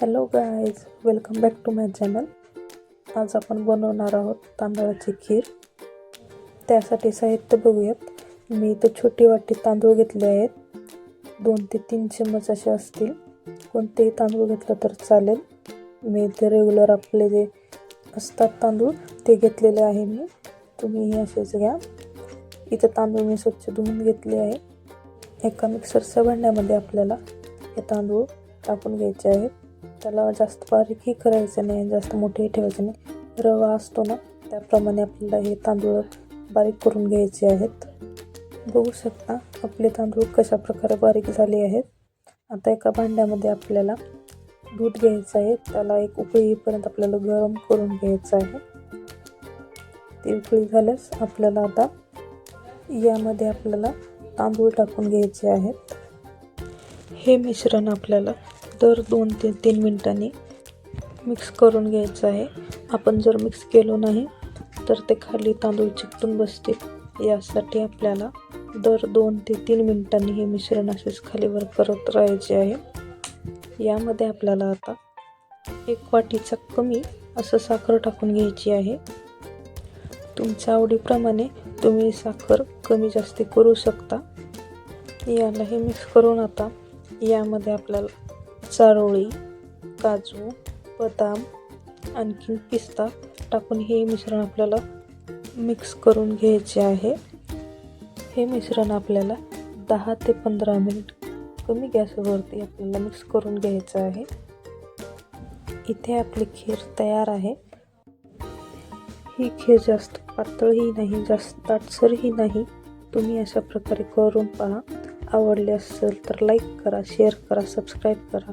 Hello guys, welcome back to my channel. आज आपण बनवणार आहोत तांदळाची खीर. त्यासाठी साहित्य बघूयात. मी इथे छोटी वाटी तांदूळ घेतले आहेत. 2 ते 3 चम्मच असे असतील. कोणतेही तांदूळ घेतलं तर चालेल. मी इथे रेग्युलर आपले जे असतात तांदूळ ते घेतलेले आहे मी. तुम्हीही असेच घ्या. इथे तांदूळ मी स्वच्छ धुवून घेतले आहे. एका मिक्सरच्या भांड्यामध्ये आपल्याला हे तांदूळ टाकून घ्यायचे आहेत. त्याला जास्त बारीकही करायचं नाही, जास्त मोठेही ठेवायचे नाही. रवा असतो ना, त्याप्रमाणे आपल्याला हे तांदूळ बारीक करून घ्यायचे आहेत. बघू शकता आपले तांदूळ कशा प्रकारे बारीक झाले आहेत. आता एका भांड्यामध्ये आपल्याला दूध घ्यायचं आहे. त्याला एक उकळी येईपर्यंत आपल्याला गरम करून घ्यायचं आहे. ती उकळी झाल्यास आपल्याला आता यामध्ये आपल्याला तांदूळ टाकून घ्यायचे आहेत. हे मिश्रण आपल्याला दर 2 ते 3 मिनिटांनी मिक्स करून घ्यायचं आहे. आपण जर मिक्स केलं नाही तर ते खाली तांदूळ चिकटून बसतील. यासाठी आपल्याला दर 2 ते 3 मिनिटांनी हे मिश्रण असेच खालीवर करत राहायचे आहे. यामध्ये आपल्याला आता 1 वाटीचा कमी असं साखर टाकून घ्यायची आहे. तुमच्या आवडीप्रमाणे तुम्ही साखर कमी जास्त करू शकता. याला हे मिक्स करून आता यामध्ये आपल्याला चारोळी, काजू, बदाम, आणखी पिस्ता टाकून हे मिश्रण आपल्याला मिक्स करून घ्यायचे आहे. हे मिश्रण आपल्याला 10 ते 15 मिनिट कमी गॅसवरती आपल्याला मिक्स करून घ्यायचं आहे. इथे आपली खीर तयार आहे. ही खीर जास्त पातळही नाही, जास्त दाटसरही नाही. तुम्ही अशा प्रकारे करून पहा. आवडले असेल तर लाईक करा, शेअर करा, सबस्क्राईब करा.